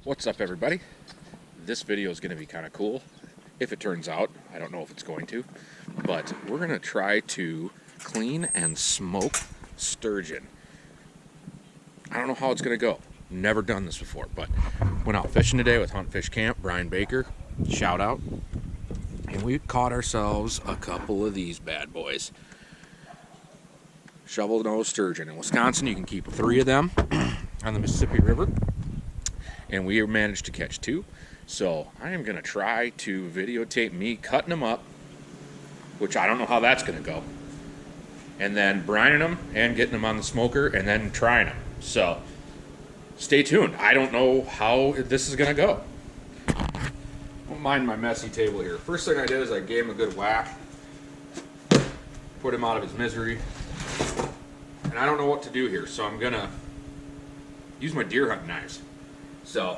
What's up, everybody? This video is going to be kind of cool if it turns out. I don't know if it's going to, but we're going to try to clean and smoke sturgeon. I don't know how it's going to go. Never done this before, but went out fishing today with Hunt Fish Camp, Brian Baker, shout out, and we caught ourselves a couple of these bad boys. Shovelnose sturgeon. In Wisconsin, you can keep 3 of them on the Mississippi River, and we managed to catch 2. So I am going to try to videotape me cutting them up, which I don't know how that's going to go, and then brining them and getting them on the smoker and then trying them. So stay tuned. I don't know how this is going to go. Don't mind my messy table here. First thing I did is I gave him a good whack, put him out of his misery, and I don't know what to do here, so I'm going to use my deer hunting knives. So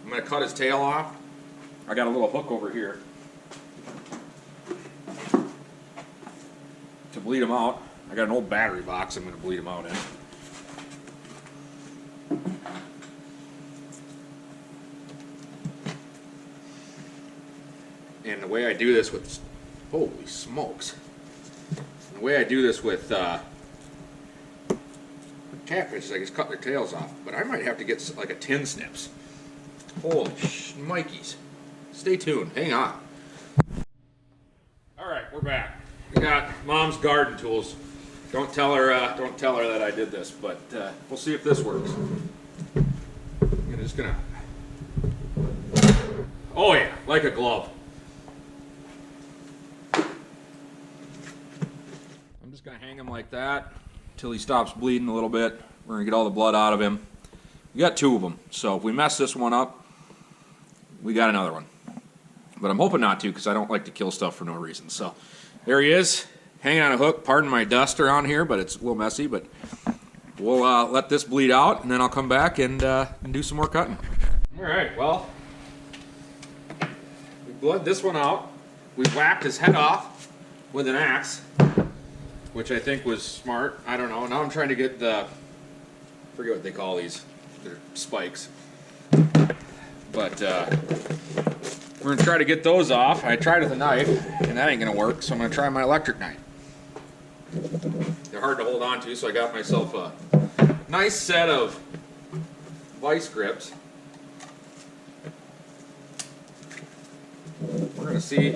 I'm going to cut his tail off. I got a little hook over here to bleed him out. I got an old battery box I'm going to bleed him out in. And the way I do this with, holy smokes, the way I do this with catfish is I just cut their tails off, but I might have to get like a tin snips. Holy shnikes. Stay tuned, hang on. Alright, we're back. We got Mom's garden tools. Don't tell her that I did this, but we'll see if this works. I'm just gonna, oh yeah, like a glove. I'm just gonna hang him like that until he stops bleeding a little bit. We're gonna get all the blood out of him. We got 2 of them, so if we mess this one up, we got another one. But I'm hoping not to, because I don't like to kill stuff for no reason. So there he is, hanging on a hook. Pardon my dust around here, but it's a little messy. But we'll let this bleed out, and then I'll come back and do some more cutting. All right, well, we bled this one out. We whacked his head off with an axe, which I think was smart. I don't know. Now I'm trying to get the, forget what they call these. They're spikes. But we're going to try to get those off. I tried with a knife, and that ain't going to work, so I'm going to try my electric knife. They're hard to hold on to, so I got myself a nice set of vice grips. We're going to see.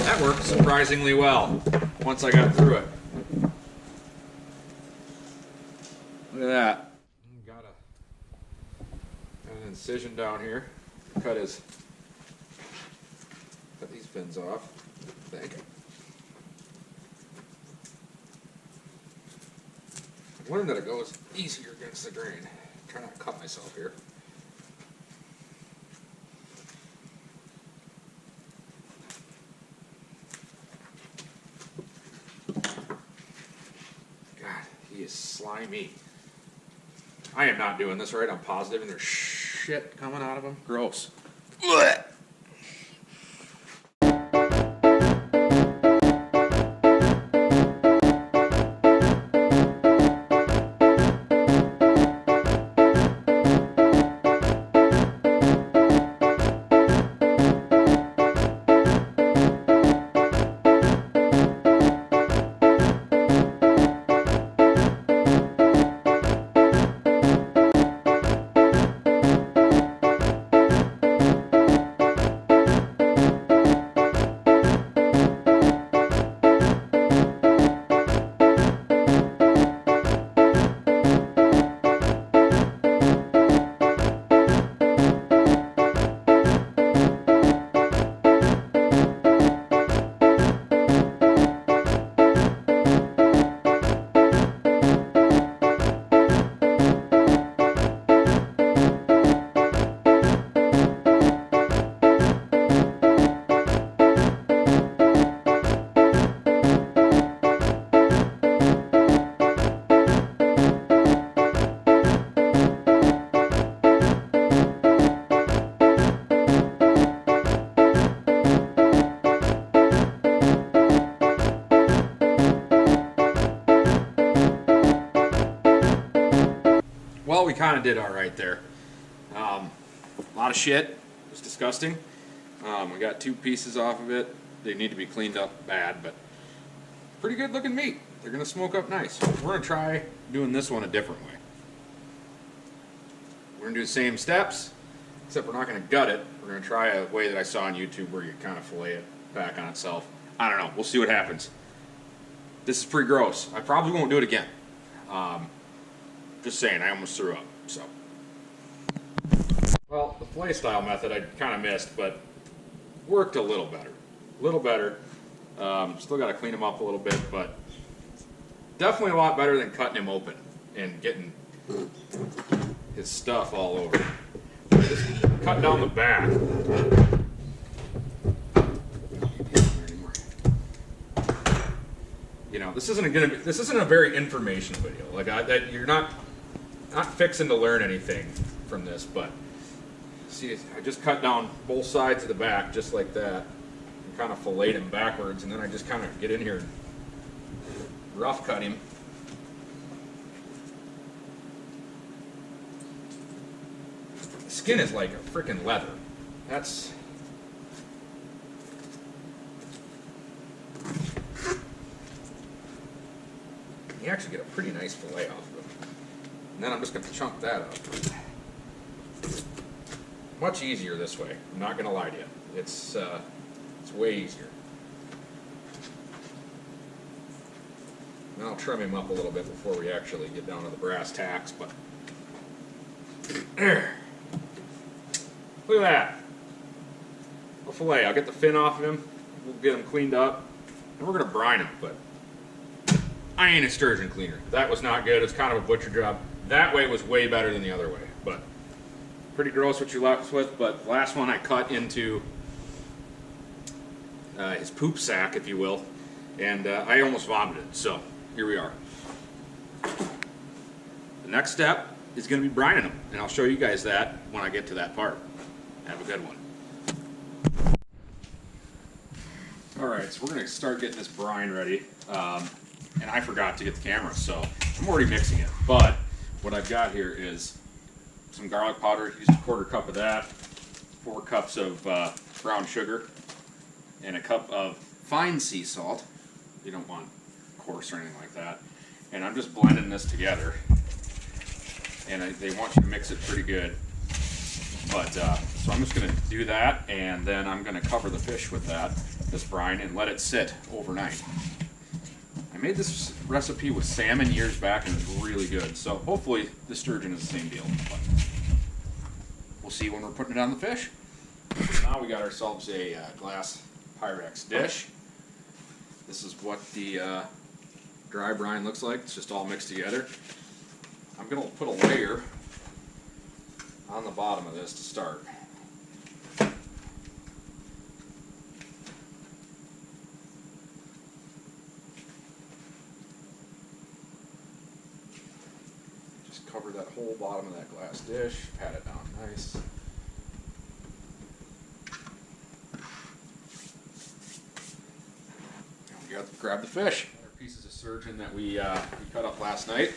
That worked surprisingly well once I got through it. Look at that. Got an incision down here. Cut these fins off. I think. I've learned that it goes easier against the grain. Try not to cut myself here. God, he is slimy. I am not doing this right, I'm positive, and there's shit coming out of him. Gross. Blech. kind of did all right there. A lot of shit. It was disgusting. We got 2 pieces off of it. They need to be cleaned up bad, but pretty good looking meat. They're going to smoke up nice. We're going to try doing this one a different way. We're going to do the same steps, except we're not going to gut it. We're going to try a way that I saw on YouTube where you kind of fillet it back on itself. I don't know. We'll see what happens. This is pretty gross. I probably won't do it again. Just saying, I almost threw up. So, well, the fillet style method I kind of missed, but worked a little better. A little better. Still got to clean him up a little bit, but definitely a lot better than cutting him open and getting his stuff all over. Just cut down the back. You know, this isn't a very informational video. Like you're not fixing to learn anything from this, but see, I just cut down both sides of the back just like that, and kind of filleted him backwards, and then I just kind of get in here and rough cut him. The skin is like a freaking leather. That's you actually get a pretty nice fillet off of it. And then I'm just going to chunk that up. Much easier this way. I'm not going to lie to you. It's way easier. And I'll trim him up a little bit before we actually get down to the brass tacks. But there. Look at that. A fillet. I'll get the fin off of him. We'll get him cleaned up. And we're going to brine him. But I ain't a sturgeon cleaner. That was not good. It's kind of a butcher job. That way was way better than the other way. But pretty gross what you're left with. But the last one I cut into his poop sack, if you will. And I almost vomited. So here we are. The next step is going to be brining them. And I'll show you guys that when I get to that part. Have a good one. Alright, so we're going to start getting this brine ready. And I forgot to get the camera, so I'm already mixing it. But what I've got here is some garlic powder. Use a 1/4 cup of that, 4 cups of brown sugar, and a cup of fine sea salt. You don't want coarse or anything like that. And I'm just blending this together. And they want you to mix it pretty good. But so I'm just going to do that, and then I'm going to cover the fish with this brine, and let it sit overnight. I made this recipe with salmon years back, and it was really good. So hopefully the sturgeon is the same deal. But we'll see when we're putting it on the fish. Now we got ourselves a glass Pyrex dish. This is what the dry brine looks like. It's just all mixed together. I'm going to put a layer on the bottom of this to start. Just cover that whole bottom of that glass dish, pat it down nice. Grab the fish. Pieces of sturgeon that we cut up last night.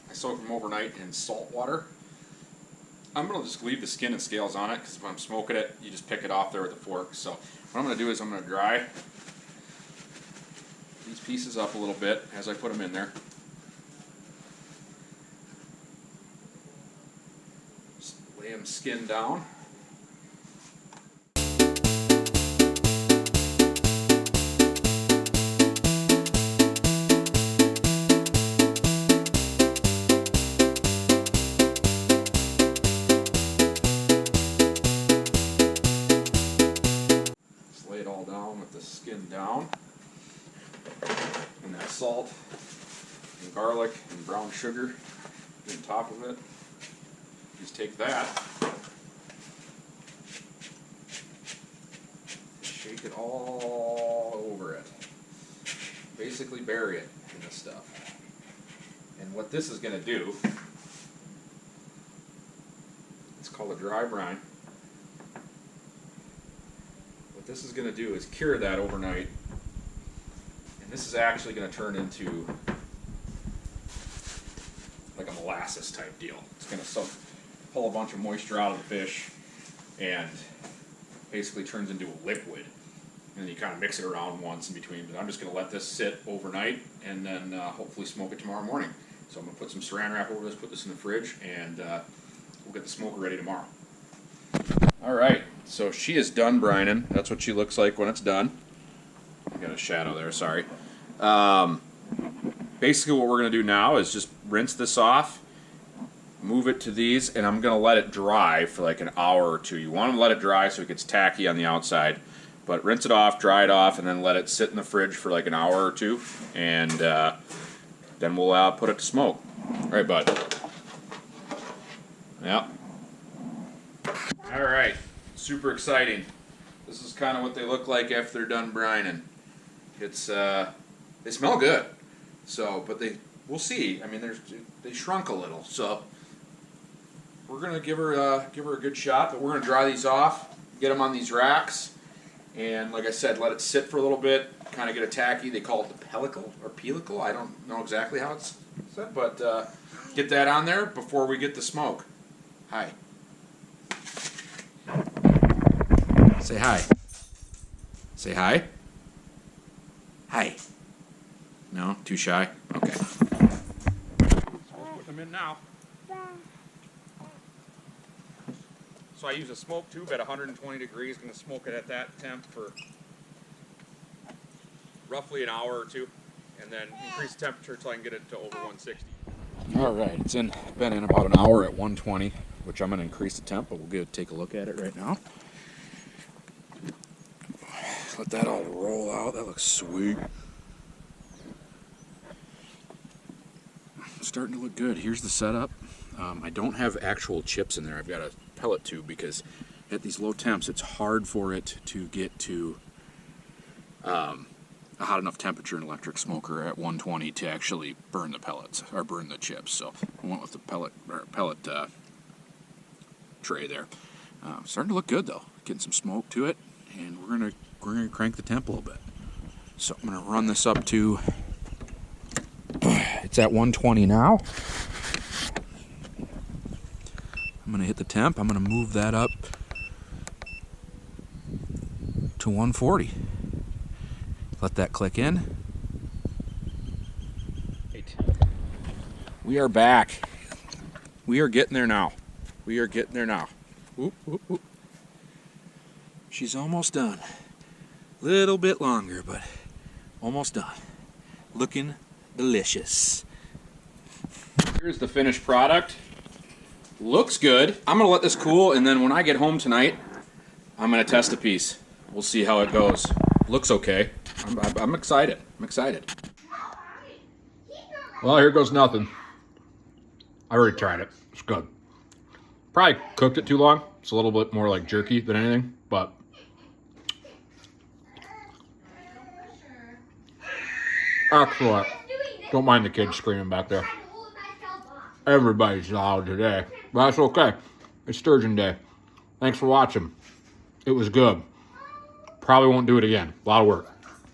I soaked them overnight in salt water. I'm going to just leave the skin and scales on it, because when I'm smoking it, you just pick it off there with a fork. So what I'm going to do is I'm going to dry these pieces up a little bit as I put them in there. Just lay them skin down. Down, and that salt and garlic and brown sugar on top of it. Just take that, shake it all over it, basically bury it in this stuff. And what this is going to do, it's called a dry brine. What this is going to do is cure that overnight, and this is actually going to turn into like a molasses type deal. It's going to pull a bunch of moisture out of the fish and basically turns into a liquid. And then you kind of mix it around once in between. But I'm just going to let this sit overnight and then hopefully smoke it tomorrow morning. So I'm going to put some saran wrap over this, put this in the fridge, and we'll get the smoker ready tomorrow. All right, so she is done brining. That's what she looks like when it's done. I got a shadow there, sorry. Basically what we're going to do now is just rinse this off, move it to these, and I'm going to let it dry for like an hour or two. You want to let it dry so it gets tacky on the outside. But rinse it off, dry it off, and then let it sit in the fridge for like an hour or two, and then we'll put it to smoke. All right, bud. Yep. All right, super exciting. This is kind of what they look like after they're done brining. It's they smell good. So, but we'll see. I mean, they shrunk a little, so we're gonna give her a good shot. But we're gonna dry these off, get them on these racks. And like I said, let it sit for a little bit, kind of get a tacky. They call it the pellicle or pelicle. I don't know exactly how it's said, but get that on there before we get the smoke. Hi. Say hi. Say hi. Hi. No? Too shy? Okay. Putting them in now. So I use a smoke tube at 120 degrees. Going to smoke it at that temp for roughly an hour or two, and then increase the temperature until I can get it to over 160. All right, it's been in about an hour at 120, which I'm going to increase the temp, but we'll take a look at it right now. Let that all roll out. That looks sweet. It's starting to look good. Here's the setup. I don't have actual chips in there. I've got a pellet tube because at these low temps it's hard for it to get to a hot enough temperature in an electric smoker at 120 to actually burn the pellets or burn the chips. So I went with the pellet tray there. Starting to look good though. Getting some smoke to it, and we're gonna crank the temp a little bit. So I'm gonna run this up to it's at 120 now. I'm going to hit the temp. I'm going to move that up to 140. Let that click in. We are back. We are getting there now. We are getting there now. Whoop, whoop, whoop. She's almost done. Little bit longer, but almost done. Looking delicious. Here's the finished product. Looks good. I'm going to let this cool, and then when I get home tonight, I'm going to test a piece. We'll see how it goes. Looks okay. I'm excited. I'm excited. Well, here goes nothing. I already tried it. It's good. Probably cooked it too long. It's a little bit more like jerky than anything, but excellent. Don't mind the kids screaming back there. Everybody's loud today, but that's okay. It's Sturgeon Day. Thanks for watching. It was good. Probably won't do it again. A lot of work.